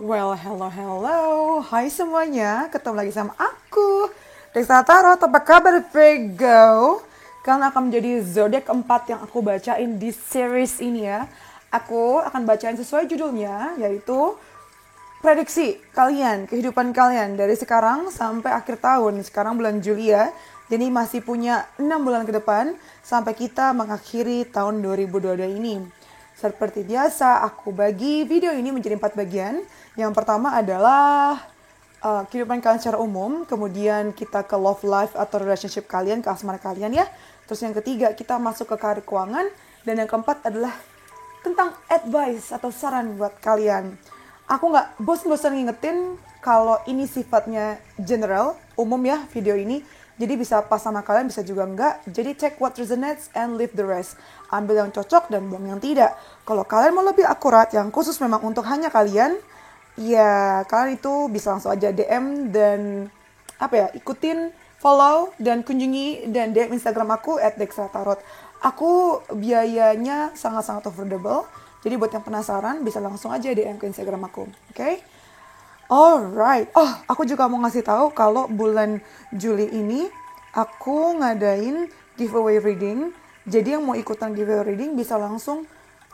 Well, hello. Hai semuanya, ketemu lagi sama aku, Desa Tarot. Apa kabar, Virgo? Kalian akan menjadi zodiak keempat yang aku bacain di series ini ya. Aku akan bacain sesuai judulnya, yaitu prediksi kalian, kehidupan kalian dari sekarang sampai akhir tahun. Sekarang bulan Juli ya. Jadi masih punya 6 bulan ke depan sampai kita mengakhiri tahun 2022 ini. Seperti biasa, aku bagi video ini menjadi 4 bagian. Yang pertama adalah kehidupan kalian secara umum, kemudian kita ke love life atau relationship kalian, ke asmara kalian ya. Terus yang ketiga, kita masuk ke karir keuangan. Dan yang keempat adalah tentang advice atau saran buat kalian. Aku nggak bosan-bosan ngingetin kalau ini sifatnya general, umum ya video ini. Jadi bisa pas sama kalian, bisa juga enggak. Jadi check what resonates and leave the rest. Ambil yang cocok dan buang yang tidak. Kalau kalian mau lebih akurat, yang khusus memang untuk hanya kalian, ya kalian itu bisa langsung aja DM dan ikutin, follow dan kunjungi dan DM Instagram aku @dexratarot. Aku biayanya sangat-sangat affordable. Jadi buat yang penasaran bisa langsung aja DM ke Instagram aku, oke? Alright. Oh, aku juga mau ngasih tahu kalau bulan Juli ini aku ngadain giveaway reading. Jadi yang mau ikutan giveaway reading bisa langsung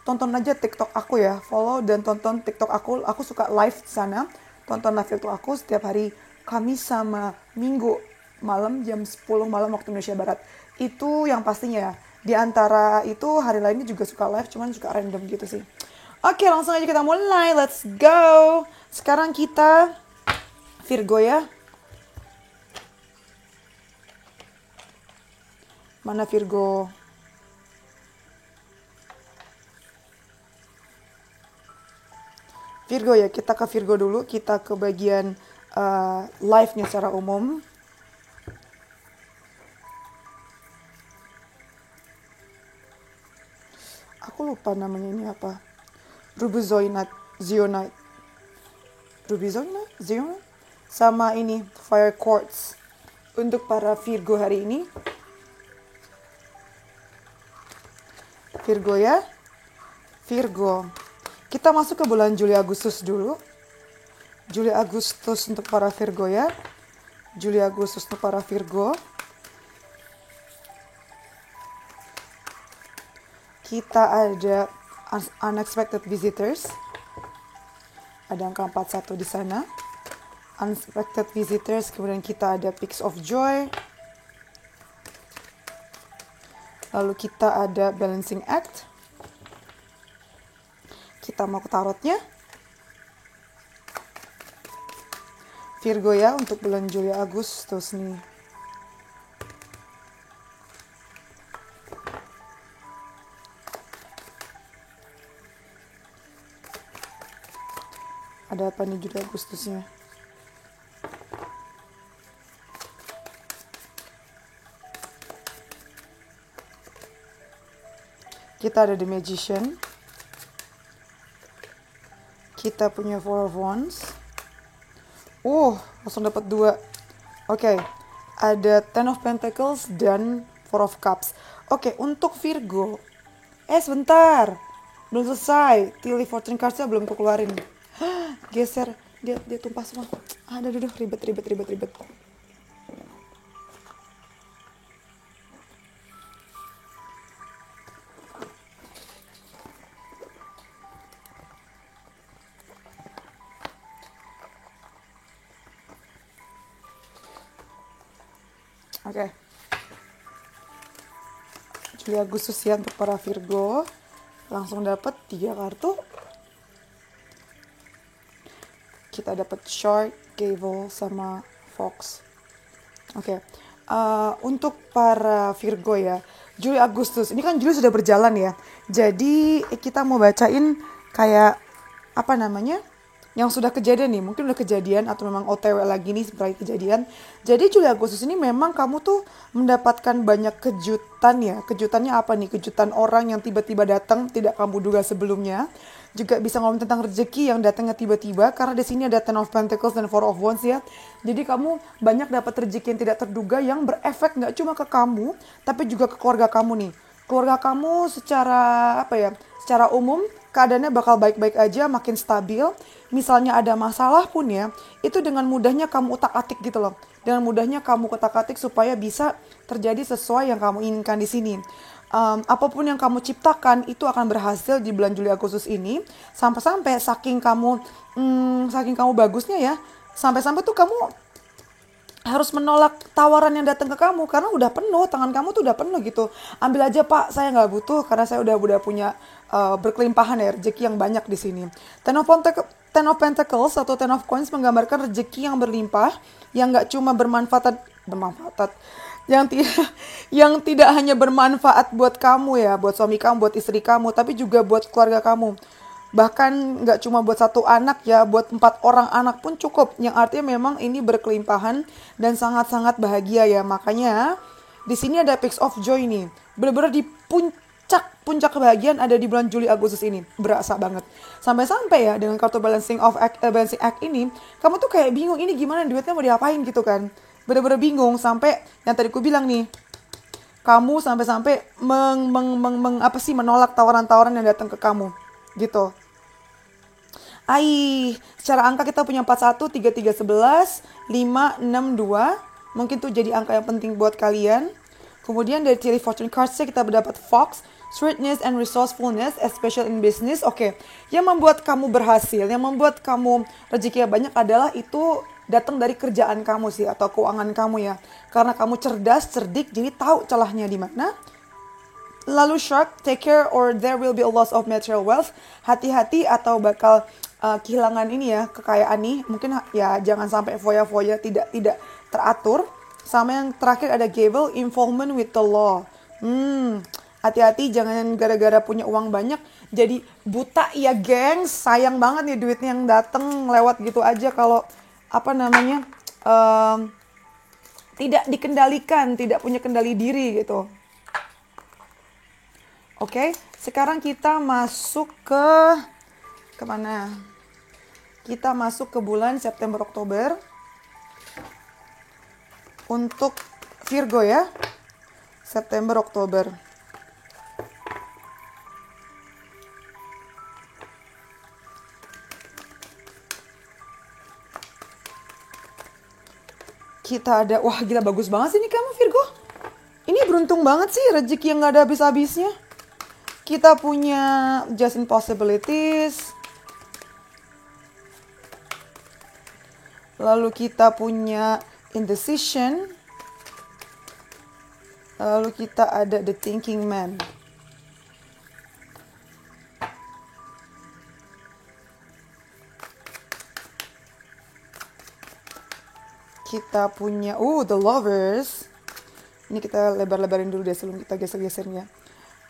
tonton aja TikTok aku ya. Follow dan tonton TikTok aku. Aku suka live di sana. Tonton live TikTok aku setiap hari Kamis sama Minggu malam jam 10 malam waktu Indonesia Barat. Itu yang pastinya ya. Di antara itu hari lainnya juga suka live, cuman suka random gitu sih. Oke, langsung aja kita mulai. Let's go. Sekarang kita Virgo ya. Mana Virgo? Virgo ya, kita ke Virgo dulu. Kita ke bagian live-nya secara umum. Aku lupa namanya ini apa. Rubizoinite, Zionite. Rubizoinite, Zionite. Sama ini, Fire Quartz. Untuk para Virgo hari ini. Virgo ya. Virgo. Kita masuk ke bulan Juli Agustus dulu. Juli Agustus untuk para Virgo ya. Juli Agustus untuk para Virgo. Kita ada unexpected visitors. Ada angka 41 di sana. Unexpected visitors, kemudian kita ada peaks of joy. Lalu kita ada balancing act. Kita mau ke tarotnya. Virgo ya untuk bulan Juli Agustus nih. Ada apa nih Juli Agustusnya? Kita ada The Magician. Kita punya Four of Wands. Langsung dapat 2. Oke. Ada Ten of Pentacles dan Four of Cups. Oke, untuk Virgo. Sebentar. Belum selesai. Tilly Fortune Cards-nya belum aku keluarin. Geser. Dia tumpah semua. Aduh, ribet. Oke. Juli Agustus ya untuk para Virgo. Langsung dapat 3 kartu. Kita dapat Shark, Gavel, sama Fox. Oke. Untuk para Virgo ya, Juli Agustus. Ini kan Juli sudah berjalan ya. Jadi kita mau bacain kayak apa namanya? Yang sudah kejadian nih, mungkin udah kejadian atau memang OTW lagi nih sebagai kejadian. Jadi Juli Agustus ini memang kamu tuh mendapatkan banyak kejutan ya. Kejutannya apa nih? Kejutan orang yang tiba-tiba datang tidak kamu duga sebelumnya. Juga bisa ngomong tentang rezeki yang datangnya tiba-tiba karena di sini ada Ten of Pentacles dan Four of Wands ya. Jadi kamu banyak dapat rezeki yang tidak terduga yang berefek nggak cuma ke kamu tapi juga ke keluarga kamu nih. Keluarga kamu secara secara umum keadaannya bakal baik-baik aja, makin stabil. Misalnya ada masalah pun ya, itu dengan mudahnya kamu utak-atik gitu loh. Dengan mudahnya kamu utak-atik supaya bisa terjadi sesuai yang kamu inginkan di sini. Apapun yang kamu ciptakan itu akan berhasil di bulan Juli Agustus ini. Sampai-sampai saking kamu bagusnya ya, sampai-sampai tuh kamu harus menolak tawaran yang datang ke kamu karena udah penuh, tangan kamu tuh udah penuh gitu. Ambil aja Pak, saya nggak butuh karena saya udah punya berkelimpahan ya, rezeki yang banyak di sini. Ten of Pentacles atau Ten of Coins menggambarkan rezeki yang berlimpah, yang nggak cuma bermanfaat, yang tidak hanya bermanfaat buat kamu ya, buat suami kamu, buat istri kamu, tapi juga buat keluarga kamu. Bahkan nggak cuma buat satu anak ya, buat 4 orang anak pun cukup. Yang artinya memang ini berkelimpahan dan sangat-sangat bahagia ya. Makanya di sini ada Piece of Joy nih. Bener-bener di puncak kebahagiaan ada di bulan Juli Agustus ini. Berasa banget. Sampai-sampai ya dengan kartu balancing act ini, kamu tuh kayak bingung ini gimana duitnya mau diapain gitu kan. Bener-bener bingung sampai yang tadi ku bilang nih. Kamu sampai-sampai menolak tawaran-tawaran yang datang ke kamu gitu. Secara angka kita punya 41, 33, 11, 5, 6, 2. Mungkin tuh jadi angka yang penting buat kalian. Kemudian dari ciri fortune cards kita mendapat Fox, sweetness and resourcefulness, especially in business. Oke. Yang membuat kamu berhasil, yang membuat kamu rezekinya banyak adalah itu datang dari kerjaan kamu sih atau keuangan kamu ya. Karena kamu cerdas, cerdik, jadi tahu celahnya di mana. Lalu shark, take care or there will be a loss of material wealth. Hati-hati atau bakal kehilangan ini ya, kekayaan nih. Mungkin ya jangan sampai foya-foya tidak teratur. Sama yang terakhir ada Gavel, involvement with the law. Hati-hati jangan gara-gara punya uang banyak jadi buta ya gengs. Sayang banget nih duitnya yang dateng lewat gitu aja kalau tidak dikendalikan, tidak punya kendali diri gitu. Oke, sekarang kita masuk ke mana? Kita masuk ke bulan September Oktober. Untuk Virgo ya. September Oktober. Kita ada, wah gila bagus banget sih ini kamu Virgo. Ini beruntung banget sih, rezeki yang gak ada habis-habisnya. Kita punya Just Impossibilities. Lalu kita punya Indecision. Lalu kita ada The Thinking Man. Kita punya The Lovers. Ini kita lebar-lebarin dulu deh sebelum kita geser-gesernya.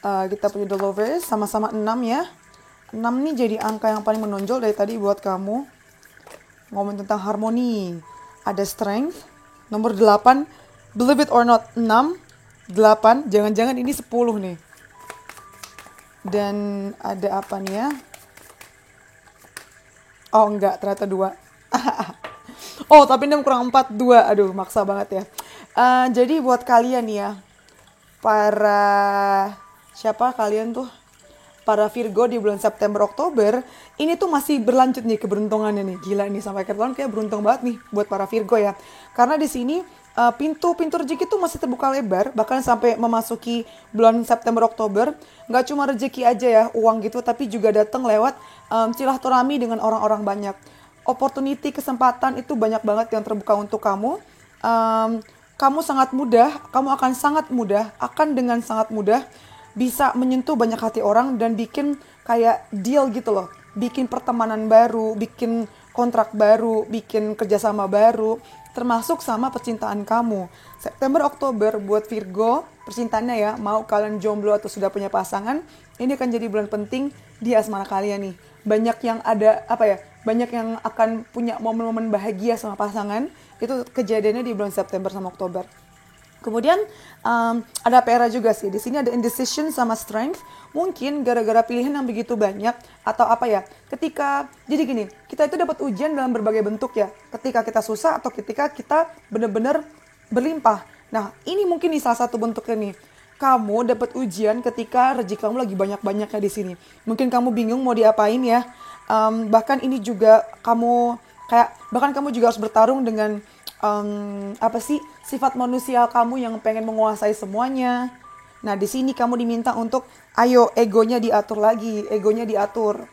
Kita punya The Lovers, sama-sama 6 ya. 6 nih jadi angka yang paling menonjol dari tadi buat kamu. Ngomong tentang harmoni. Ada Strength. Nomor 8, believe it or not, 6, 8. Jangan-jangan ini 10 nih. Dan ada apa nih ya? Oh enggak, ternyata 2. Oh tapi 6 kurang 4, 2. Aduh maksa banget ya. Jadi buat kalian ya, para Virgo di bulan September Oktober ini tuh masih berlanjut nih keberuntungannya nih. Gila nih sampai akhir tahun kayak beruntung banget nih buat para Virgo ya. Karena di sini pintu rezeki tuh masih terbuka lebar, bahkan sampai memasuki bulan September Oktober. Nggak cuma rezeki aja ya, uang gitu, tapi juga datang lewat silaturahmi dengan orang-orang banyak. Opportunity, kesempatan itu banyak banget yang terbuka untuk kamu. Kamu akan dengan sangat mudah bisa menyentuh banyak hati orang dan bikin kayak deal gitu loh. Bikin pertemanan baru, bikin kontrak baru, bikin kerjasama baru, termasuk sama percintaan kamu. September Oktober buat Virgo, percintaannya ya, mau kalian jomblo atau sudah punya pasangan, ini akan jadi bulan penting di asmara kalian nih. Banyak yang akan punya momen-momen bahagia sama pasangan. Itu kejadiannya di bulan September sama Oktober. Kemudian ada PR juga sih. Di sini ada indecision sama strength. Mungkin gara-gara pilihan yang begitu banyak atau apa ya. Jadi gini, kita itu dapat ujian dalam berbagai bentuk ya. Ketika kita susah atau ketika kita benar-benar berlimpah. Nah, ini mungkin nih salah satu bentuknya nih. kamu dapat ujian ketika rezeki kamu lagi banyak-banyaknya di sini. Mungkin kamu bingung mau diapain ya. Bahkan ini juga bahkan kamu juga harus bertarung dengan sifat manusia kamu yang pengen menguasai semuanya. Nah, di sini kamu diminta untuk ayo egonya diatur lagi, egonya diatur.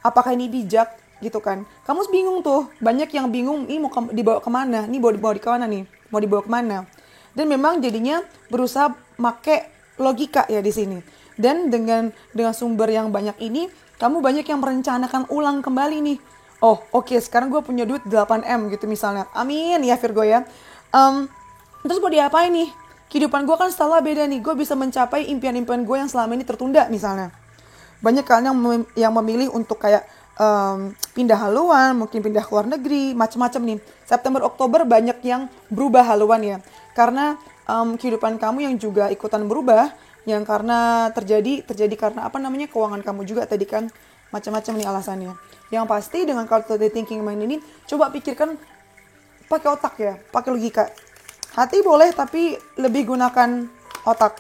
Apakah ini bijak gitu kan? Kamu bingung tuh, banyak yang bingung, ini mau dibawa kemana? Ini mau dibawa di kemana nih? Mau dibawa kemana? Dan memang jadinya berusaha make logika ya di sini. Dan dengan sumber yang banyak ini, kamu banyak yang merencanakan ulang kembali nih. Oh, oke, sekarang gue punya duit 8M gitu misalnya. Amin ya Virgo ya. Terus mau diapain nih? Kehidupan gue kan setelah beda nih. Gue bisa mencapai impian-impian gue yang selama ini tertunda misalnya. Banyak kalian yang memilih untuk kayak pindah haluan, mungkin pindah ke luar negeri, macam-macam nih. September, Oktober banyak yang berubah haluan ya. Karena kehidupan kamu yang juga ikutan berubah, yang karena terjadi karena keuangan kamu juga tadi kan, macam-macam nih alasannya. Yang pasti dengan kartu The Thinking Mind ini, coba pikirkan pakai otak ya, pakai logika. Hati boleh tapi lebih gunakan otak.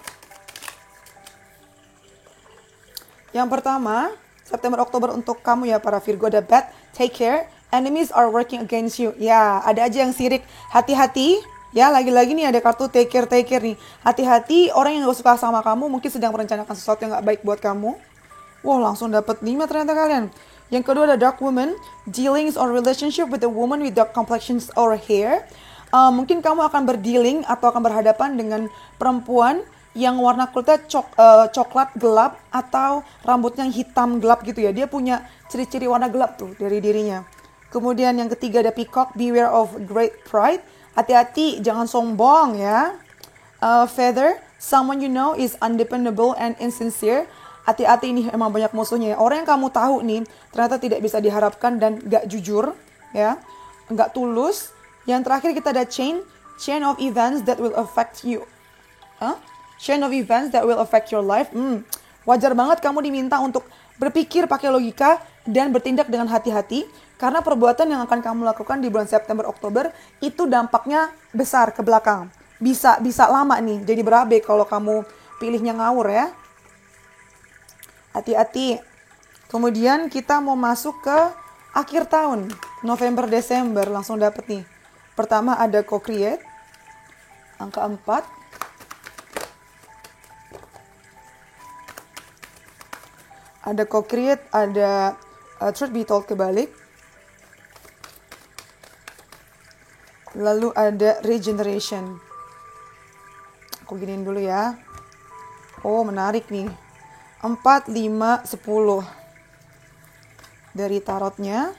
Yang pertama, September Oktober untuk kamu ya para Virgo, ada bad, take care, enemies are working against you. Ya, ada aja yang sirik, hati-hati. Ya, lagi-lagi nih ada kartu take care nih. Hati-hati, orang yang gak suka sama kamu mungkin sedang merencanakan sesuatu yang gak baik buat kamu. Wow, langsung dapat 5 ternyata kalian. Yang kedua ada dark woman, dealings or relationship with a woman with dark complexions or hair. Mungkin kamu akan berdealing atau akan berhadapan dengan perempuan yang warna kulitnya coklat gelap atau rambutnya hitam gelap gitu ya. Dia punya ciri-ciri warna gelap tuh dari dirinya. Kemudian yang ketiga ada peacock, beware of great pride. Hati-hati, jangan sombong ya. Feather, someone you know is undependable and insincere. Hati-hati, ini emang banyak musuhnya ya. Orang yang kamu tahu nih ternyata tidak bisa diharapkan dan gak jujur ya, gak tulus. Yang terakhir kita ada chain of events that will affect you. Chain of events that will affect your life. Wajar banget kamu diminta untuk berpikir pakai logika dan bertindak dengan hati-hati, karena perbuatan yang akan kamu lakukan di bulan September Oktober itu dampaknya besar ke belakang. Bisa lama nih jadi berabe kalau kamu pilihnya ngawur ya. Hati-hati. Kemudian kita mau masuk ke akhir tahun, November Desember, langsung dapet nih. Pertama ada co-create, angka 4. Ada co-create, ada truth be told kebalik. Lalu ada regeneration. Aku giniin dulu ya. Oh, menarik nih. 4, 5, 10. Dari tarotnya.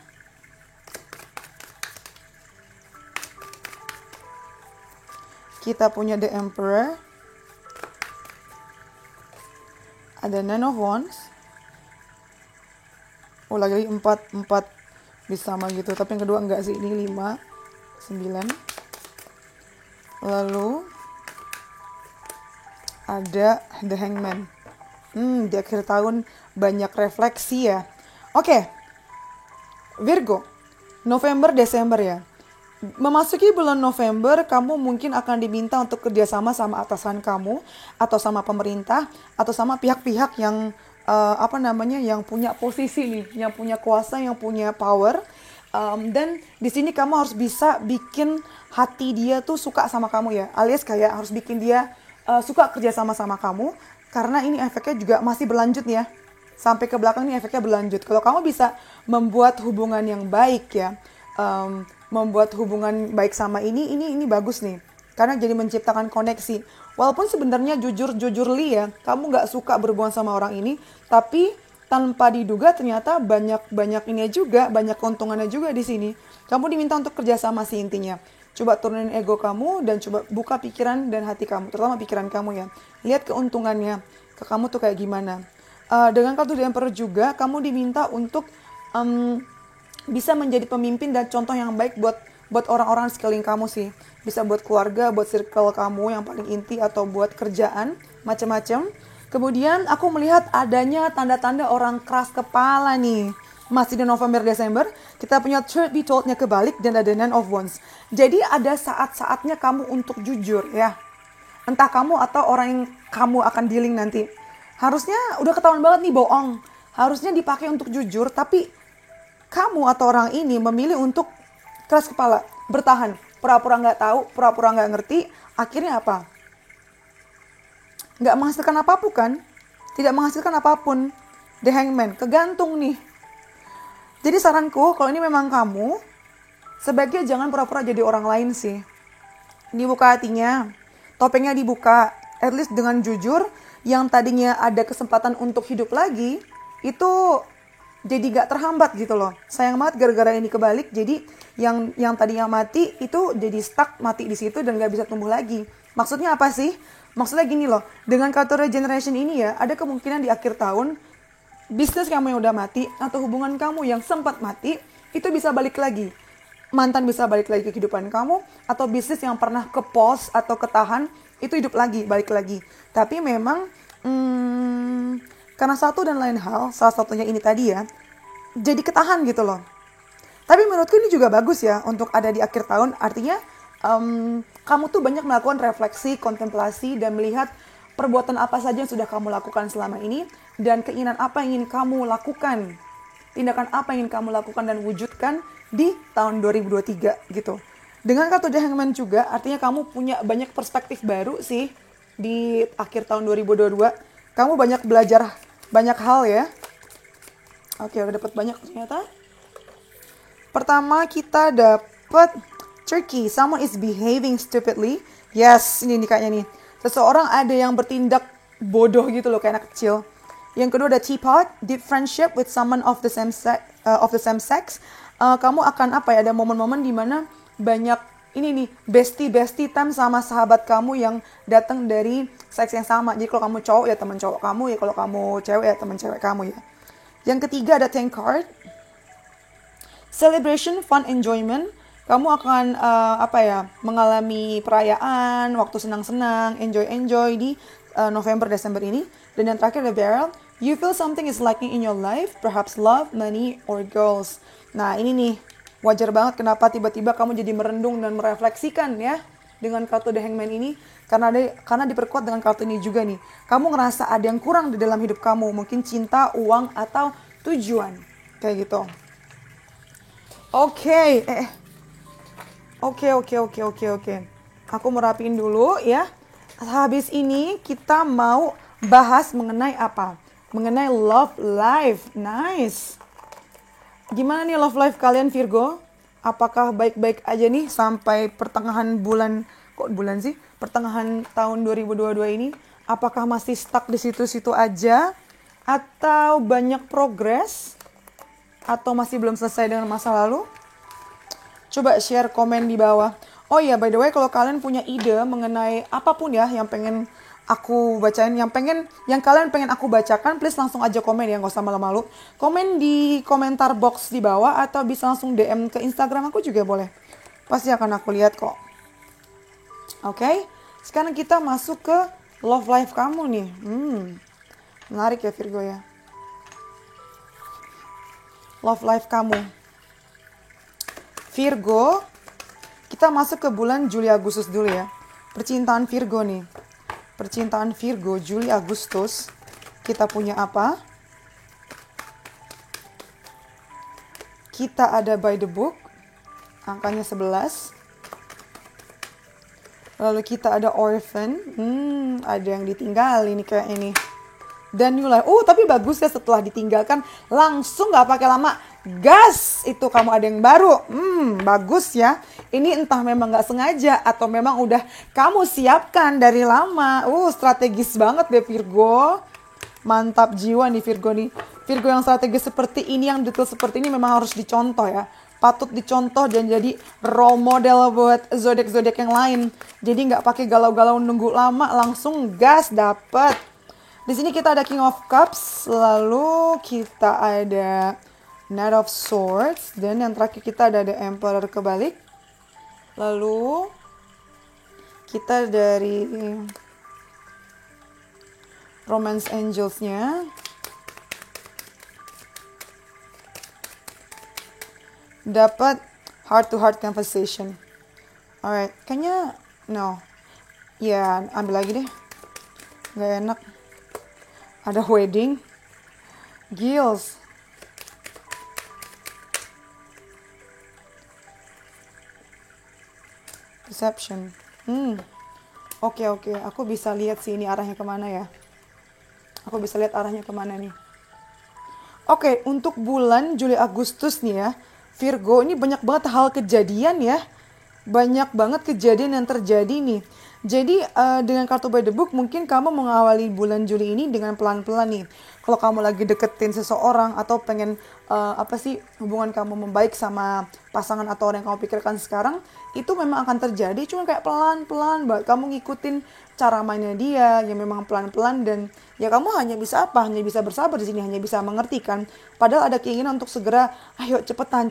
Kita punya The Emperor. Ada Nine of Wands. Oh, lagi 4 bisa sama gitu. Tapi yang kedua enggak sih. Ini 5, 9. Lalu ada The Hangman. Di akhir tahun banyak refleksi ya. Oke. Virgo. November, Desember ya. Memasuki bulan November, kamu mungkin akan diminta untuk kerjasama sama atasan kamu, atau sama pemerintah, atau sama pihak-pihak yang yang punya posisi nih, yang punya kuasa, yang punya power. Dan di sini kamu harus bisa bikin hati dia tuh suka sama kamu ya, alias kayak harus bikin dia suka kerjasama sama kamu, karena ini efeknya juga masih berlanjut ya, sampai ke belakang ini efeknya berlanjut. Kalau kamu bisa membuat hubungan yang baik ya, membuat hubungan baik sama ini bagus nih, karena jadi menciptakan koneksi. Walaupun sebenarnya jujur-jujurly ya, kamu nggak suka berhubungan sama orang ini, tapi tanpa diduga ternyata banyak ini juga, banyak keuntungannya juga di sini. Kamu diminta untuk kerjasama sih intinya. Coba turunin ego kamu dan coba buka pikiran dan hati kamu, terutama pikiran kamu ya. Lihat keuntungannya ke kamu tuh kayak gimana. Dengan kartu The Emperor juga kamu diminta untuk bisa menjadi pemimpin dan contoh yang baik buat orang-orang sekeliling kamu sih. Bisa buat keluarga, buat circle kamu yang paling inti, atau buat kerjaan, macam-macam. Kemudian aku melihat adanya tanda-tanda orang keras kepala nih. Masih di November Desember, kita punya truth be told-nya kebalik dan ada Nine of Wands. Jadi ada saat-saatnya kamu untuk jujur ya. Entah kamu atau orang yang kamu akan dealing nanti. Harusnya udah ketahuan banget nih bohong. Harusnya dipakai untuk jujur, tapi kamu atau orang ini memilih untuk keras kepala, bertahan. Pura-pura nggak tahu, pura-pura nggak ngerti. Akhirnya apa? Nggak menghasilkan apapun kan? Tidak menghasilkan apapun. The Hangman, kegantung nih. Jadi saranku, kalau ini memang kamu, sebaiknya jangan pura-pura jadi orang lain sih. Dibuka hatinya, topengnya dibuka, at least dengan jujur, yang tadinya ada kesempatan untuk hidup lagi, itu jadi gak terhambat gitu loh. Sayang banget gara-gara ini kebalik, jadi yang tadinya mati itu jadi stuck mati di situ dan gak bisa tumbuh lagi. Maksudnya apa sih? Maksudnya gini loh, dengan kartu regeneration ini ya, ada kemungkinan di akhir tahun, bisnis kamu yang udah mati, atau hubungan kamu yang sempat mati, itu bisa balik lagi. Mantan bisa balik lagi ke kehidupan kamu, atau bisnis yang pernah ke pause atau ketahan, itu hidup lagi, balik lagi. Tapi memang, karena satu dan lain hal, salah satunya ini tadi ya, jadi ketahan gitu loh. Tapi menurutku ini juga bagus ya, untuk ada di akhir tahun, artinya kamu tuh banyak melakukan refleksi, kontemplasi, dan melihat perbuatan apa saja yang sudah kamu lakukan selama ini, dan keinginan apa yang ingin kamu lakukan, tindakan apa yang ingin kamu lakukan dan wujudkan di tahun 2023 gitu. Dengan kartu The Hangman juga, artinya kamu punya banyak perspektif baru sih di akhir tahun 2022. Kamu banyak belajar banyak hal ya. Oke, udah dapat banyak ternyata. Pertama kita dapat Turkey, someone is behaving stupidly. Yes, ini nih kayaknya nih. Seseorang ada yang bertindak bodoh gitu loh, kayak anak kecil. Yang kedua ada teapot, deep friendship with someone of the same sex. Kamu akan apa ya? Ada momen-momen di mana banyak ini nih bestie time sama sahabat kamu yang datang dari seks yang sama. Jadi kalau kamu cowok ya teman cowok kamu, ya kalau kamu cewek ya teman cewek kamu ya. Yang ketiga ada 10 card, celebration, fun, enjoyment. Kamu akan mengalami perayaan, waktu senang-senang, enjoy di November Desember ini. Dan yang terakhir ada barrel, you feel something is lacking in your life, perhaps love, money, or girls. Nah ini nih wajar banget kenapa tiba-tiba kamu jadi merendung dan merefleksikan ya dengan kartu The Hangman ini, karena diperkuat dengan kartu ini juga nih. Kamu ngerasa ada yang kurang di dalam hidup kamu, mungkin cinta, uang, atau tujuan kayak gitu. Oke. Aku mau rapiin dulu ya. Habis ini kita mau bahas mengenai apa? Mengenai love life. Nice. Gimana nih love life kalian Virgo? Apakah baik-baik aja nih sampai pertengahan pertengahan tahun 2022 ini? Apakah masih stuck di situ-situ aja? Atau banyak progres? Atau masih belum selesai dengan masa lalu? Coba share komen di bawah. Oh iya, by the way, kalau kalian punya ide mengenai apapun ya yang pengen aku bacain, yang kalian pengen aku bacakan, please langsung aja komen ya, nggak usah malu-malu. Komen di komentar box di bawah atau bisa langsung DM ke Instagram aku juga boleh. Pasti akan aku lihat kok. Oke, sekarang kita masuk ke love life kamu nih. Menarik ya Virgo ya. Love life kamu. Virgo, kita masuk ke bulan Juli Agustus dulu ya. Percintaan Virgo nih. Percintaan Virgo Juli Agustus. Kita punya apa? Kita ada by the book. Angkanya 11. Lalu kita ada orphan. Ada yang ditinggal ini kayak ini. Dan new life. Tapi bagus ya, setelah ditinggalkan langsung gak pakai lama. Gas, itu kamu ada yang baru. Bagus ya. Ini entah memang gak sengaja atau memang udah kamu siapkan dari lama. Strategis banget deh Virgo. Mantap jiwa nih Virgo nih. Virgo yang strategis seperti ini, yang detail seperti ini memang harus dicontoh ya. Patut dicontoh dan jadi role model buat zodiak-zodiak yang lain. Jadi gak pakai galau-galau nunggu lama, langsung gas dapet. Di sini kita ada King of Cups, lalu kita ada Knight of Swords, dan yang terakhir kita ada The Emperor kebalik. Lalu kita dari Romance Angels-nya. Dapat Heart to Heart Conversation. Alright, kayaknya no. Ya, ambil lagi deh. Nggak enak. Ada wedding. Gills. Deception. Oke. Aku bisa lihat sih ini arahnya kemana ya. Aku bisa lihat arahnya kemana nih. Oke, untuk bulan Juli Agustus nih ya, Virgo ini banyak banget hal kejadian ya. Banyak banget kejadian yang terjadi nih. Jadi dengan kartu by the book mungkin kamu mengawali bulan Juli ini dengan pelan-pelan nih. Kalau kamu lagi deketin seseorang atau pengen hubungan kamu membaik sama pasangan atau orang yang kamu pikirkan sekarang, itu memang akan terjadi. Cuma kayak pelan-pelan banget kamu ngikutin cara mainnya dia yang memang pelan-pelan, dan ya kamu hanya bisa hanya bisa bersabar di sini, hanya bisa mengerti kan. Padahal ada keinginan untuk segera, ayo cepetan.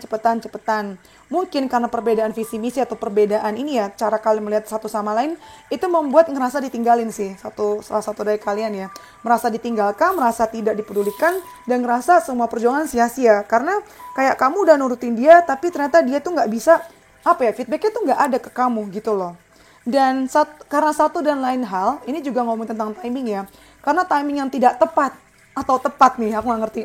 Mungkin karena perbedaan visi misi atau perbedaan ini ya, cara kalian melihat satu sama lain itu membuat ngerasa ditinggalin sih salah satu dari kalian ya. Merasa ditinggalkan, merasa tidak dipedulikan, dan ngerasa semua perjuangan sia-sia karena kayak kamu udah nurutin dia tapi ternyata dia tuh nggak bisa feedbacknya tuh nggak ada ke kamu gitu loh. Dan karena satu dan lain hal, ini juga ngomong tentang timing ya. Karena timing yang tidak tepat atau tepat nih, aku nggak ngerti.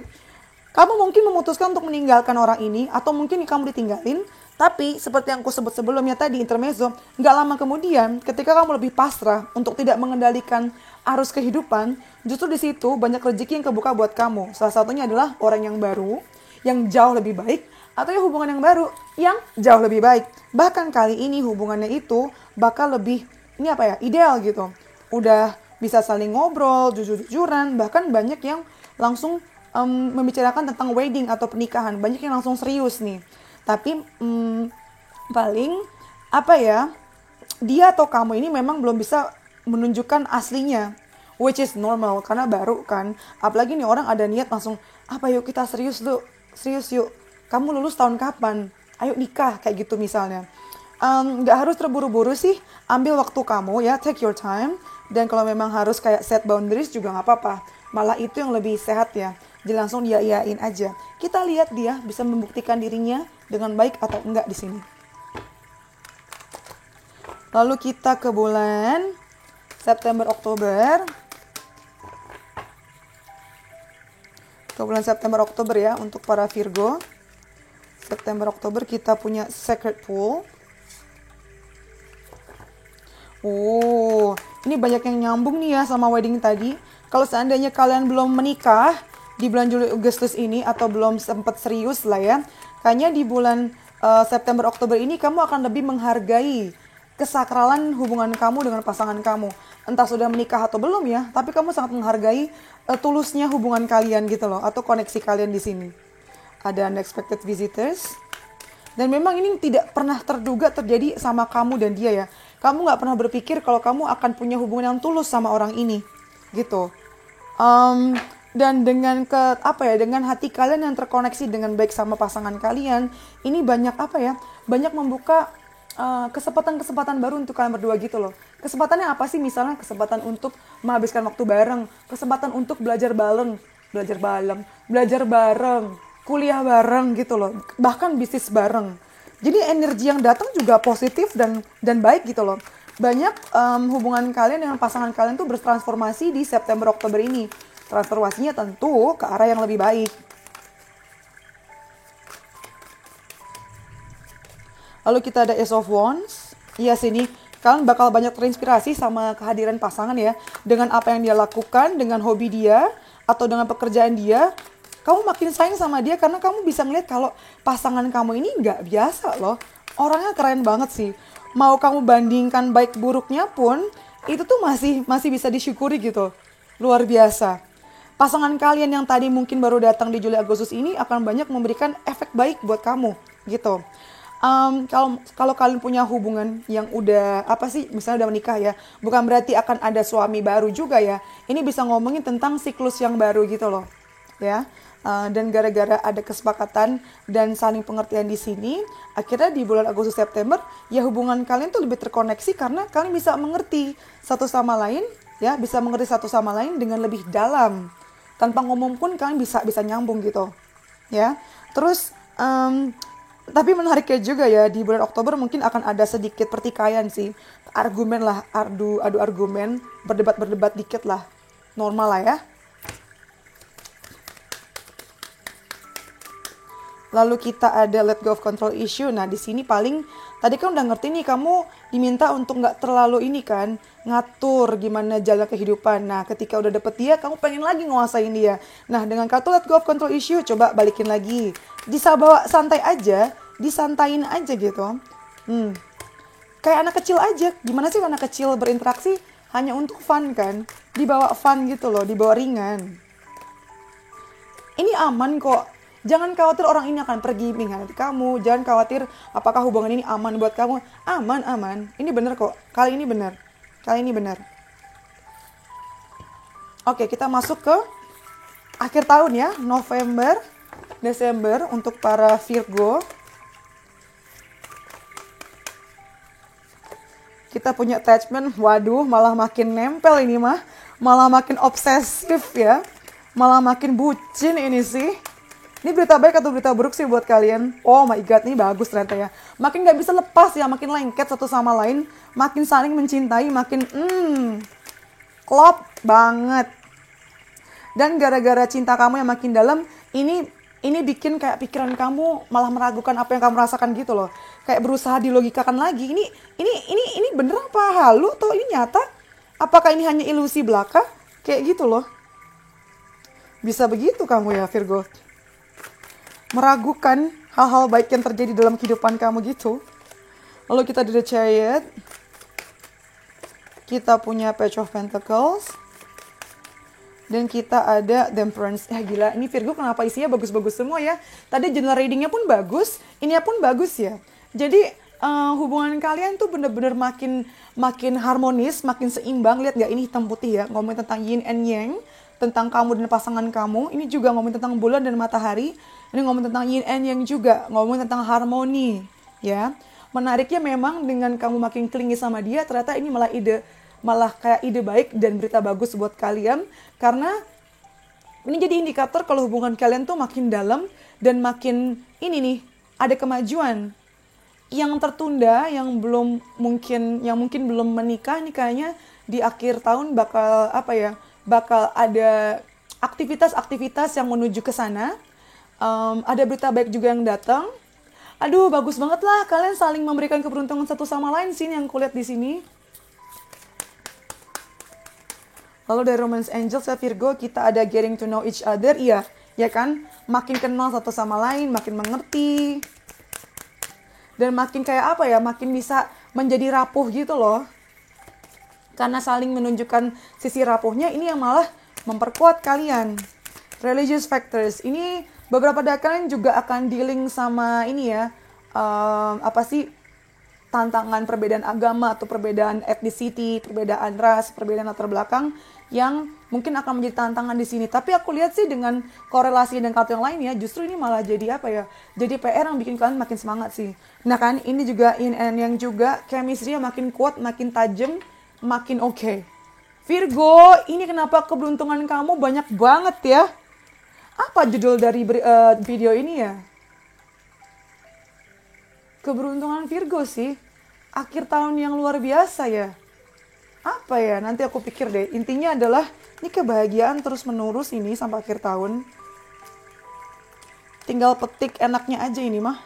Kamu mungkin memutuskan untuk meninggalkan orang ini, atau mungkin kamu ditinggalin, tapi seperti yang aku sebut sebelumnya tadi, intermezzo, nggak lama kemudian, ketika kamu lebih pasrah untuk tidak mengendalikan arus kehidupan, justru di situ banyak rezeki yang kebuka buat kamu. Salah satunya adalah orang yang baru, yang jauh lebih baik, atau ya hubungan yang baru yang jauh lebih baik. Bahkan kali ini hubungannya itu bakal lebih ideal gitu. Udah bisa saling ngobrol, jujur-jujuran, bahkan banyak yang langsung membicarakan tentang wedding atau pernikahan. Banyak yang langsung serius nih. Tapi paling dia atau kamu ini memang belum bisa menunjukkan aslinya, which is normal karena baru kan. Apalagi nih orang ada niat langsung, yuk kita serius yuk. Kamu lulus tahun kapan? Ayo nikah, kayak gitu misalnya. Nggak harus terburu-buru sih, ambil waktu kamu ya, take your time. Dan kalau memang harus kayak set boundaries juga nggak apa-apa. Malah itu yang lebih sehat ya. Jadi langsung dia iyain aja. Kita lihat dia bisa membuktikan dirinya dengan baik atau enggak di sini. Lalu kita ke bulan September Oktober. Ke bulan September Oktober ya untuk para Virgo. September Oktober kita punya Sacred Pool. Oh, ini banyak yang nyambung nih ya sama wedding tadi. Kalau seandainya kalian belum menikah di bulan Juli Agustus ini atau belum sempat serius lah ya, kayaknya di bulan September Oktober ini kamu akan lebih menghargai kesakralan hubungan kamu dengan pasangan kamu. Entah sudah menikah atau belum ya, tapi kamu sangat menghargai tulusnya hubungan kalian gitu loh, atau koneksi kalian di sini. Ada unexpected visitors. Dan memang ini tidak pernah terduga terjadi sama kamu dan dia ya. Kamu gak pernah berpikir kalau kamu akan punya hubungan yang tulus sama orang ini. Gitu. Dan dengan dengan hati kalian yang terkoneksi dengan baik sama pasangan kalian, ini banyak banyak membuka kesempatan-kesempatan baru untuk kalian berdua gitu loh. Kesempatannya apa sih? Misalnya kesempatan untuk menghabiskan waktu bareng, kesempatan untuk belajar bareng, kuliah bareng gitu loh, bahkan bisnis bareng. Jadi energi yang datang juga positif dan baik gitu loh. Banyak hubungan kalian dengan pasangan kalian tuh bertransformasi di September Oktober ini. Transformasinya tentu ke arah yang lebih baik. Lalu kita ada Ace of Wands. Iya sini kalian bakal banyak terinspirasi sama kehadiran pasangan ya. Dengan apa yang dia lakukan, dengan hobi dia, atau dengan pekerjaan dia. Kamu makin sayang sama dia karena kamu bisa ngeliat kalau pasangan kamu ini nggak biasa loh. Orangnya keren banget sih. Mau kamu bandingkan baik buruknya pun, itu tuh masih bisa disyukuri gitu. Luar biasa. Pasangan kalian yang tadi mungkin baru datang di Juli Agustus ini akan banyak memberikan efek baik buat kamu gitu. Kalau kalian punya hubungan yang udah misalnya udah menikah ya, bukan berarti akan ada suami baru juga ya. Ini bisa ngomongin tentang siklus yang baru gitu loh, ya. Dan gara-gara ada kesepakatan dan saling pengertian di sini, akhirnya di bulan Agustus September ya hubungan kalian tuh lebih terkoneksi karena kalian bisa mengerti satu sama lain, ya, bisa mengerti satu sama lain dengan lebih dalam. Tanpa ngomong pun kalian bisa nyambung gitu, ya. Terus Tapi menariknya juga ya, di bulan Oktober mungkin akan ada sedikit pertikaian sih. Argumen lah, adu argumen, berdebat dikit lah. Normal lah ya. Lalu kita ada let go of control issue. Nah, di sini paling tadi kan udah ngerti nih, kamu diminta untuk nggak terlalu ini kan, ngatur gimana jalan kehidupan. Nah, ketika udah dapet dia, kamu pengen lagi nguasain dia. Nah, dengan kartu let go of control issue, coba balikin lagi. Bisa bawa santai aja, disantain aja gitu. Kayak anak kecil aja. Gimana sih anak kecil berinteraksi? Hanya untuk fun kan? Dibawa fun gitu loh, dibawa ringan. Ini aman kok. Jangan khawatir orang ini akan pergi mengkhianati kamu. Jangan khawatir apakah hubungan ini aman buat kamu. Aman, aman. Ini bener kok. Kali ini bener. Oke, kita masuk ke akhir tahun ya. November, Desember untuk para Virgo. Kita punya attachment. Waduh, malah makin nempel ini mah. Malah makin obsesif ya. Malah makin bucin ini sih. Ini berita baik atau berita buruk sih buat kalian? Oh my god, ini bagus ternyata ya. Makin gak bisa lepas ya, makin lengket satu sama lain. Makin saling mencintai, makin klop banget. Dan gara-gara cinta kamu yang makin dalam, ini bikin kayak pikiran kamu malah meragukan apa yang kamu rasakan gitu loh. Kayak berusaha dilogikakan lagi. Ini bener apa halu atau ini nyata? Apakah ini hanya ilusi belaka? Kayak gitu loh. Bisa begitu kamu ya Virgo. Meragukan hal-hal baik yang terjadi dalam kehidupan kamu gitu. Lalu kita ada The Chariot. Kita punya Page of Pentacles. Dan kita ada Temperance. Gila, ini Virgo kenapa isinya bagus-bagus semua ya. Tadi general readingnya pun bagus, ini pun bagus ya. Jadi hubungan kalian tuh bener-bener makin harmonis, makin seimbang. Lihat gak, ini hitam putih ya, ngomongin tentang yin and yang, tentang kamu dan pasangan kamu. Ini juga ngomongin tentang bulan dan matahari. Ini ngomongin tentang yin and yang juga, ngomongin tentang harmoni ya. Menariknya memang dengan kamu makin clingy sama dia, ternyata ini malah kayak ide baik dan berita bagus buat kalian. Karena ini jadi indikator kalau hubungan kalian tuh makin dalam dan makin ini nih, ada kemajuan. Yang tertunda, yang mungkin belum menikah nih, kayaknya di akhir tahun bakal ada aktivitas-aktivitas yang menuju ke sana. Ada berita baik juga yang datang. Aduh, bagus banget lah kalian saling memberikan keberuntungan satu sama lain sih yang kulihat di sini. Lalu dari Romance Angels ya Virgo, kita ada getting to know each other. Iya, ya kan? Makin kenal satu sama lain, makin mengerti. Dan makin kayak makin bisa menjadi rapuh gitu loh. Karena saling menunjukkan sisi rapuhnya, ini yang malah memperkuat kalian. Religious factors, ini beberapa dari kalian juga akan dealing sama ini ya, tantangan perbedaan agama atau perbedaan ethnicity, perbedaan ras, perbedaan latar belakang yang mungkin akan menjadi tantangan di sini. Tapi aku lihat sih dengan korelasi dan kartu yang lain ya, justru ini malah jadi jadi PR yang bikin kalian makin semangat sih. Nah kan, ini juga yin and yang juga, chemistry makin kuat, makin tajam, makin oke. Virgo, ini kenapa keberuntungan kamu banyak banget ya? Apa judul dari video ini ya? Keberuntungan Virgo sih. Akhir tahun yang luar biasa ya. Apa ya? Nanti aku pikir deh. Intinya adalah ini kebahagiaan terus menerus ini sampai akhir tahun. Tinggal petik enaknya aja ini mah.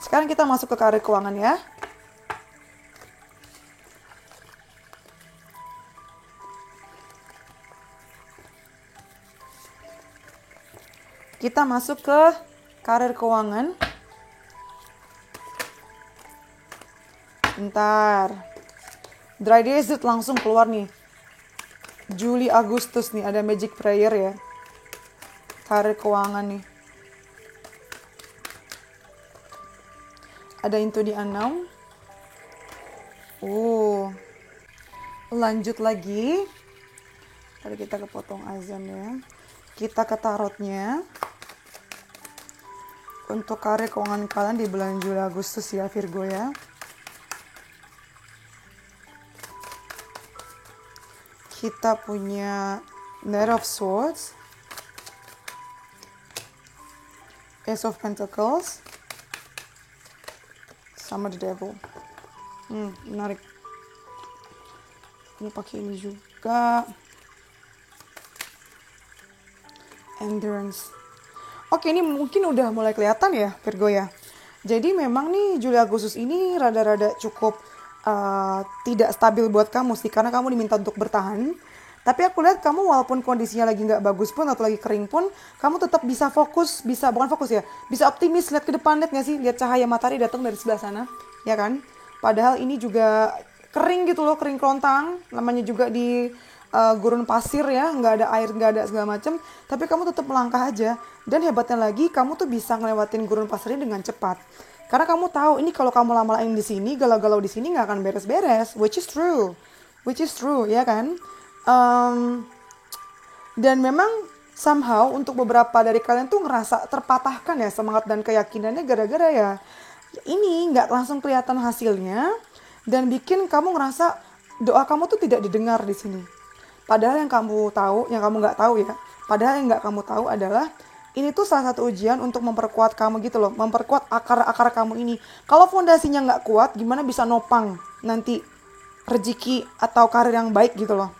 Sekarang kita masuk ke karir keuangan ya. Kita masuk ke karir keuangan. Bentar. Dry Desert langsung keluar nih. Juli Agustus nih ada Magic Prayer ya. Karir keuangan nih. Ada Into the Unknown. Lanjut lagi. Tadi kita kepotong azan ya. Kita ke tarotnya. Untuk karir keuangan kalian di bulan Juli Agustus ya Virgo ya. Kita punya Knight of Swords. Ace of Pentacles, sama The Devil. Menarik. Ini pakai ini juga. Endurance. Oke, ini mungkin udah mulai kelihatan ya, Virgo ya. Jadi memang nih Juli Agustus ini rada-rada cukup tidak stabil buat kamu sih, karena kamu diminta untuk bertahan. Tapi aku lihat kamu walaupun kondisinya lagi nggak bagus pun atau lagi kering pun, kamu tetap bisa fokus, bukan fokus ya, bisa optimis, lihat ke depan, lihat nggak sih, lihat cahaya matahari datang dari sebelah sana, ya kan? Padahal ini juga kering gitu loh, kering kerontang, namanya juga di gurun pasir ya, nggak ada air, nggak ada segala macam, tapi kamu tetap melangkah aja. Dan hebatnya lagi, kamu tuh bisa ngelewatin gurun pasir ini dengan cepat. Karena kamu tahu ini kalau kamu lama-lamain di sini, galau-galau di sini nggak akan beres-beres, which is true, ya kan? Dan memang somehow untuk beberapa dari kalian tuh ngerasa terpatahkan ya semangat dan keyakinannya gara-gara ya ini nggak langsung kelihatan hasilnya, dan bikin kamu ngerasa doa kamu tuh tidak didengar di sini. Padahal yang kamu tahu, yang kamu nggak tahu ya, padahal yang nggak kamu tahu adalah ini tuh salah satu ujian untuk memperkuat kamu gitu loh, memperkuat akar-akar kamu ini. Kalau fondasinya nggak kuat, gimana bisa nopang nanti rezeki atau karir yang baik gitu loh.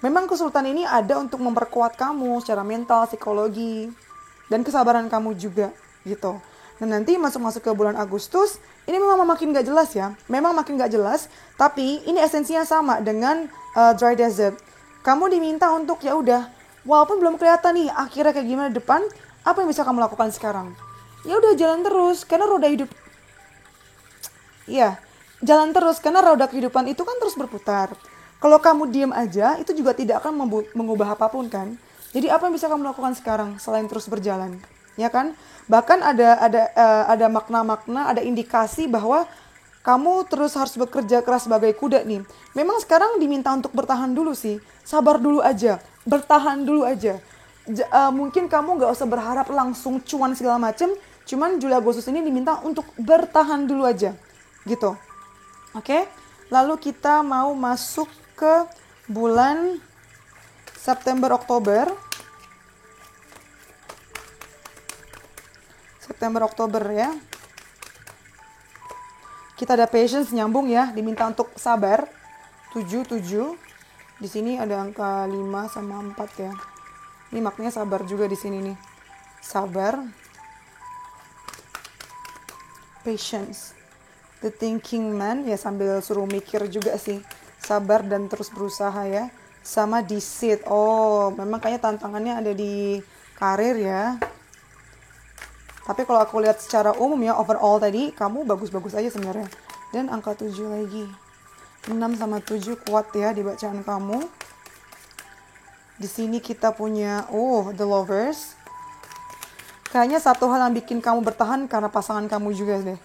Memang kesulitan ini ada untuk memperkuat kamu secara mental, psikologi, dan kesabaran kamu juga gitu. Dan nanti masuk ke bulan Agustus, ini memang makin gak jelas ya. Memang makin gak jelas, tapi ini esensinya sama dengan dry desert. Kamu diminta untuk ya udah, walaupun belum kelihatan nih akhirnya kayak gimana di depan, apa yang bisa kamu lakukan sekarang? Ya udah jalan terus, karena roda hidup. Iya, jalan terus karena roda kehidupan itu kan terus berputar. Kalau kamu diam aja, itu juga tidak akan mengubah apapun kan. Jadi apa yang bisa kamu lakukan sekarang selain terus berjalan, ya kan? Bahkan ada makna-makna, ada indikasi bahwa kamu terus harus bekerja keras sebagai kuda nih. Memang sekarang diminta untuk bertahan dulu sih, sabar dulu aja, bertahan dulu aja. Mungkin kamu nggak usah berharap langsung cuan segala macem, cuman Juli Agustus ini diminta untuk bertahan dulu aja, gitu. Oke? Lalu kita mau masuk ke bulan September Oktober ya. Kita ada patience, nyambung ya, diminta untuk sabar. 7. Di sini ada angka 5 sama 4 ya. Ini maknanya sabar juga di sini nih. Sabar. Patience. The thinking man, ya sambil suruh mikir juga sih. Sabar dan terus berusaha ya. Sama deceit. Oh, memang kayaknya tantangannya ada di karir ya. Tapi kalau aku lihat secara umum ya, overall tadi, kamu bagus-bagus aja sebenarnya. Dan angka 7 lagi. 6 sama 7 kuat ya di bacaan kamu. Di sini kita punya, The Lovers. Kayaknya satu hal yang bikin kamu bertahan karena pasangan kamu juga deh.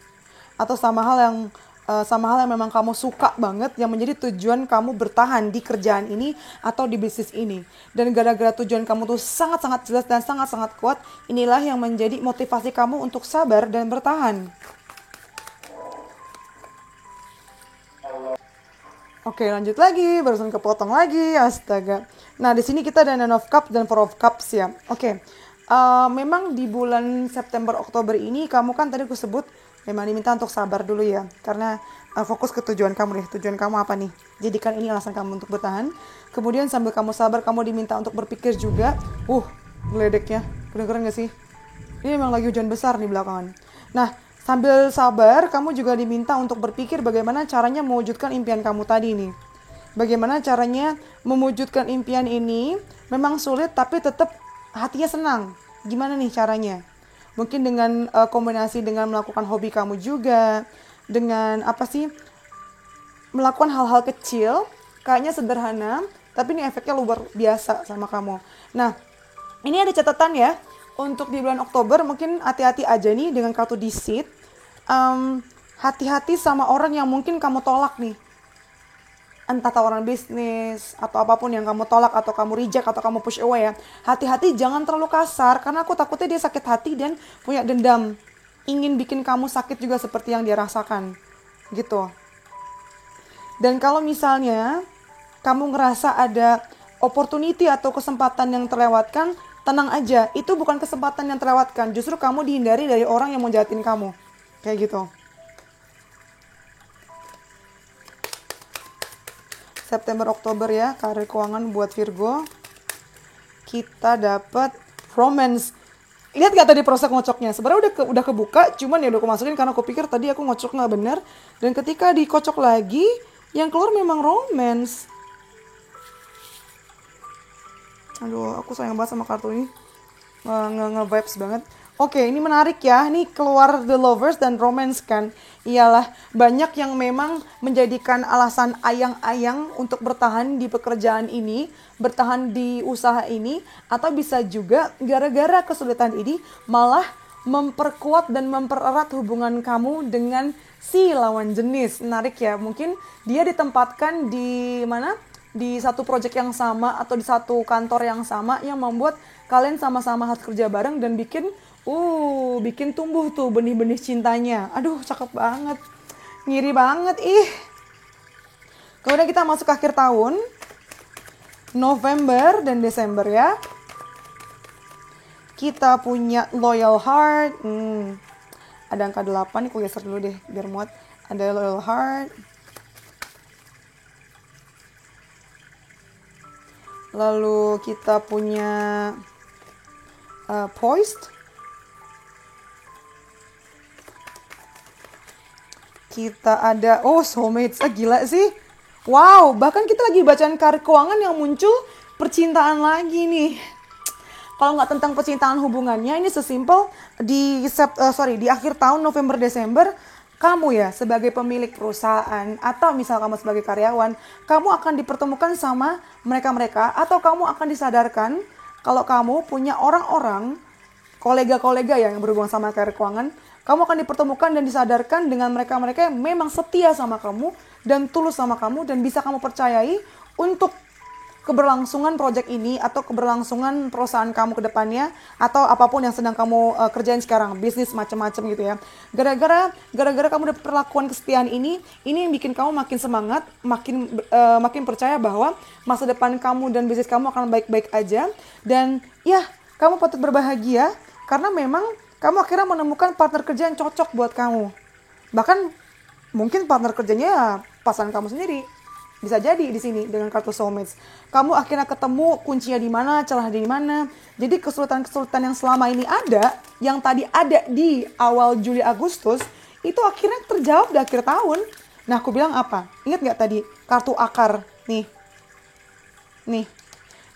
Atau sama hal yang memang kamu suka banget, yang menjadi tujuan kamu bertahan di kerjaan ini atau di bisnis ini. Dan gara-gara tujuan kamu tuh sangat-sangat jelas dan sangat-sangat kuat, inilah yang menjadi motivasi kamu untuk sabar dan bertahan. Oke, lanjut lagi, barusan kepotong lagi, astaga. Nah, di sini kita ada Nine of Cups dan Four of Cups ya. Oke, memang di bulan September Oktober ini kamu kan tadi aku sebut memang diminta untuk sabar dulu ya, karena fokus ke tujuan kamu deh. Tujuan kamu apa nih? Jadikan ini alasan kamu untuk bertahan. Kemudian sambil kamu sabar, kamu diminta untuk berpikir juga. Geledeknya, kedengeran gak sih? Ini memang lagi hujan besar nih belakangan. Nah, sambil sabar, kamu juga diminta untuk berpikir bagaimana caranya mewujudkan impian kamu tadi nih. Bagaimana caranya mewujudkan impian ini memang sulit, tapi tetap hatinya senang. Gimana nih caranya? Mungkin dengan kombinasi dengan melakukan hobi kamu juga, dengan melakukan hal-hal kecil, kayaknya sederhana, tapi ini efeknya luar biasa sama kamu. Nah, ini ada catatan ya, untuk di bulan Oktober mungkin hati-hati aja nih dengan kartu deceit. Hati-hati sama orang yang mungkin kamu tolak nih. Entah tawaran bisnis atau apapun yang kamu tolak atau kamu reject atau kamu push away ya. Hati-hati jangan terlalu kasar, karena aku takutnya dia sakit hati dan punya dendam. Ingin bikin kamu sakit juga seperti yang dia rasakan. Gitu. Dan kalau misalnya kamu ngerasa ada opportunity atau kesempatan yang terlewatkan, tenang aja, itu bukan kesempatan yang terlewatkan. Justru kamu dihindari dari orang yang mau jahatin kamu. Kayak gitu. September, Oktober ya, karir keuangan buat Virgo. Kita dapat romance. Lihat gak tadi proses ngocoknya? Sebenarnya udah kebuka, cuman ya udah aku masukin karena aku pikir tadi aku ngocok nggak bener. Dan ketika dikocok lagi, yang keluar memang romance. Aduh, aku sayang banget sama kartu ini. Nge-vibes banget. Oke, ini menarik ya. Ini keluar The Lovers dan Romance kan. Iyalah, banyak yang memang menjadikan alasan ayang-ayang untuk bertahan di pekerjaan ini, bertahan di usaha ini, atau bisa juga gara-gara kesulitan ini malah memperkuat dan mempererat hubungan kamu dengan si lawan jenis. Menarik ya. Mungkin dia ditempatkan di mana? Di satu project yang sama atau di satu kantor yang sama yang membuat kalian sama-sama harus kerja bareng dan bikin tumbuh tuh benih-benih cintanya. Aduh, cakep banget. Ngiri banget, ih. Kemudian kita masuk ke akhir tahun. November dan Desember ya. Kita punya Loyal Heart. Ada angka 8 nih, aku geser dulu deh biar muat. Ada Loyal Heart. Lalu kita punya Poised. Kita ada, Soulmates. Gila sih. Wow, bahkan kita lagi bacaan karir keuangan yang muncul percintaan lagi nih. Kalau nggak tentang percintaan hubungannya, ini sesimpel di akhir tahun November Desember, kamu ya sebagai pemilik perusahaan atau misal kamu sebagai karyawan, kamu akan dipertemukan sama mereka-mereka atau kamu akan disadarkan kalau kamu punya orang-orang, kolega-kolega yang berhubungan sama karir keuangan, kamu akan dipertemukan dan disadarkan dengan mereka-mereka yang memang setia sama kamu dan tulus sama kamu dan bisa kamu percayai untuk keberlangsungan proyek ini atau keberlangsungan perusahaan kamu ke depannya atau apapun yang sedang kamu kerjain sekarang, bisnis macam-macam gitu ya. Gara-gara kamu dapat perlakuan kesetiaan ini yang bikin kamu makin semangat, makin percaya bahwa masa depan kamu dan bisnis kamu akan baik-baik aja dan ya, kamu patut berbahagia karena memang kamu akhirnya menemukan partner kerja yang cocok buat kamu. Bahkan mungkin partner kerjanya pasangan kamu sendiri. Bisa jadi di sini dengan kartu Soulmates. Kamu akhirnya ketemu kuncinya di mana, celah di mana. Jadi kesulitan-kesulitan yang selama ini ada, yang tadi ada di awal Juli Agustus, itu akhirnya terjawab di akhir tahun. Nah, aku bilang apa? Ingat nggak tadi kartu akar? Nih.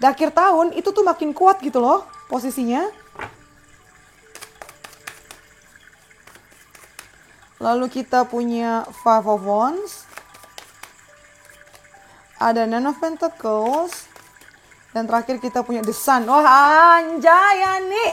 Di akhir tahun itu tuh makin kuat gitu loh posisinya. Lalu kita punya Five of Wands. Ada Nine of Pentacles. Dan terakhir kita punya The Sun. Wah, anjay nih.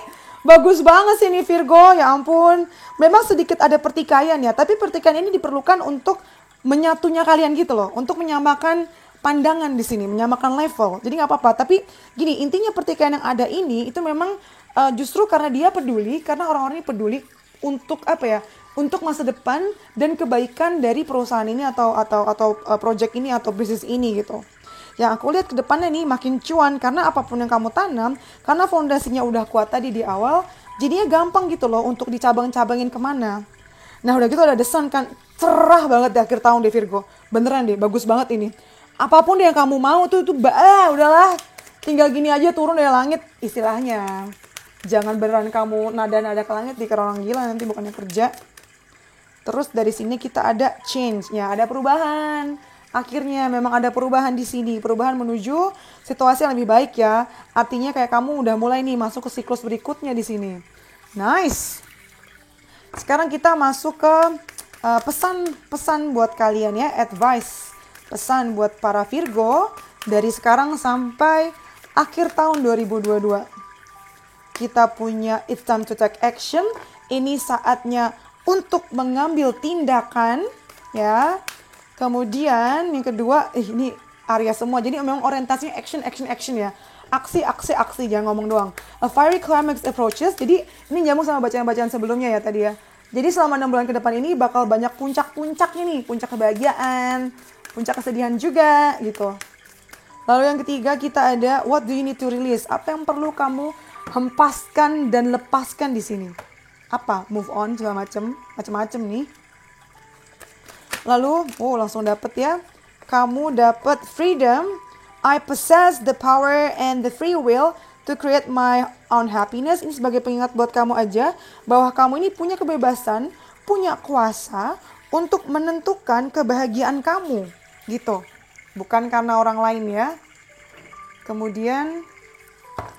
Bagus banget sih nih Virgo, ya ampun. Memang sedikit ada pertikaian ya, tapi pertikaian ini diperlukan untuk menyatunya kalian gitu loh. Untuk menyamakan pandangan di sini, menyamakan level. Jadi nggak apa-apa. Tapi gini, intinya pertikaian yang ada ini itu memang justru karena dia peduli, karena orang-orang ini peduli untuk untuk masa depan dan kebaikan dari perusahaan ini atau project ini atau bisnis ini gitu. Yang aku lihat ke depannya nih makin cuan karena apapun yang kamu tanam, karena fondasinya udah kuat tadi di awal, jadinya gampang gitu loh untuk dicabang-cabangin kemana. Nah udah gitu ada The Sun kan, cerah banget di akhir tahun deh Virgo. Beneran deh, bagus banget ini. Apapun deh yang kamu mau tuh udahlah, tinggal gini aja turun dari langit istilahnya. Jangan beneran kamu nada-nada ke langit dikira orang gila nanti bukannya kerja. Terus dari sini kita ada change, ya ada perubahan. Akhirnya memang ada perubahan di sini, perubahan menuju situasi yang lebih baik ya. Artinya kayak kamu udah mulai nih masuk ke siklus berikutnya di sini. Nice. Sekarang kita masuk ke pesan-pesan buat kalian ya, advice. Pesan buat para Virgo dari sekarang sampai akhir tahun 2022. Kita punya it's time to take action. Ini saatnya untuk mengambil tindakan ya. Kemudian yang kedua, ini area semua. Jadi memang orientasinya action ya. Aksi, jangan ngomong doang. A fiery climax approaches. Jadi ini nyambung sama bacaan-bacaan sebelumnya ya tadi ya. Jadi selama 6 bulan ke depan ini bakal banyak puncak-puncaknya nih. Puncak kebahagiaan, puncak kesedihan juga gitu. Lalu yang ketiga kita ada what do you need to release? Apa yang perlu kamu hempaskan dan lepaskan di sini. Apa? Move on segala macam nih. Lalu, langsung dapet ya. Kamu dapet freedom. I possess the power and the free will to create my own happiness. Ini sebagai pengingat buat kamu aja bahwa kamu ini punya kebebasan, punya kuasa untuk menentukan kebahagiaan kamu, gitu. Bukan karena orang lain ya. Kemudian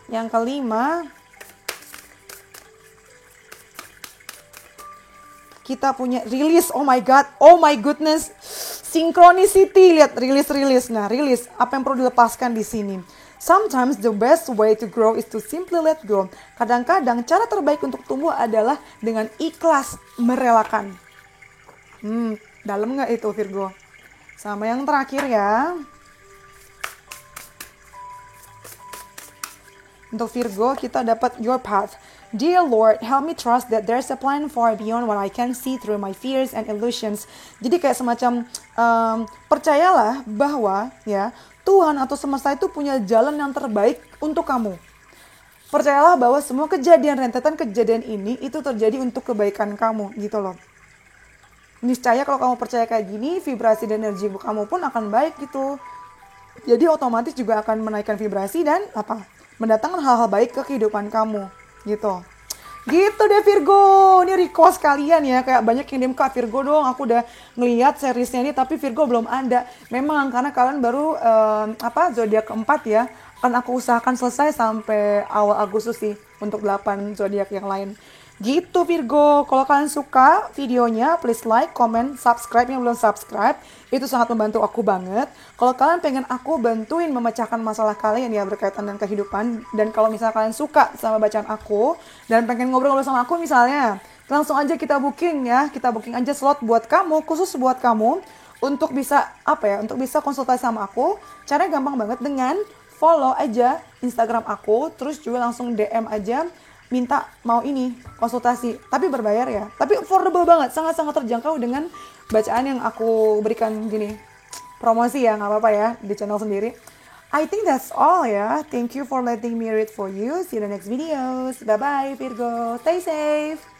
yang kelima, kita punya release. Oh my god, oh my goodness. Synchronicity, lihat rilis. Nah, rilis apa yang perlu dilepaskan di sini. Sometimes the best way to grow is to simply let go. Kadang-kadang cara terbaik untuk tumbuh adalah dengan ikhlas merelakan. Dalam nggak itu Virgo? Sama yang terakhir ya. Untuk Virgo kita dapat your path. Dear Lord, help me trust that there's a plan far beyond what I can see through my fears and illusions. Jadi kayak semacam percayalah bahwa ya Tuhan atau semesta itu punya jalan yang terbaik untuk kamu. Percayalah bahwa semua rentetan kejadian ini itu terjadi untuk kebaikan kamu gitu loh. Niscaya kalau kamu percaya kayak gini, vibrasi dan energi kamu pun akan baik gitu. Jadi otomatis juga akan menaikkan vibrasi dan mendatangkan hal-hal baik ke kehidupan kamu gitu. Gitu deh Virgo. Ini request kalian ya, kayak banyak yang DM Kak Virgo dong, aku udah ngeliat seriesnya ini tapi Virgo belum ada. Memang karena kalian baru zodiak keempat ya. Akan aku usahakan selesai sampai awal Agustus sih untuk 8 zodiak yang lain. Gitu Virgo. Kalau kalian suka videonya, please like, comment, subscribe yang belum subscribe. Itu sangat membantu aku banget. Kalau kalian pengen aku bantuin memecahkan masalah kalian ya berkaitan dengan kehidupan. Dan kalau misalnya kalian suka sama bacaan aku dan pengen ngobrol-ngobrol sama aku misalnya, langsung aja kita booking ya. Kita booking aja slot buat kamu, khusus buat kamu. Untuk bisa untuk bisa konsultasi sama aku. Caranya gampang banget dengan follow aja Instagram aku. Terus juga langsung DM aja. Minta mau ini konsultasi, tapi berbayar ya, tapi affordable banget, sangat-sangat terjangkau dengan bacaan yang aku berikan gini, promosi ya, nggak apa-apa ya di channel sendiri. I think that's all ya. Thank you for letting me read for you. See you in the next videos. Bye bye Virgo, stay safe.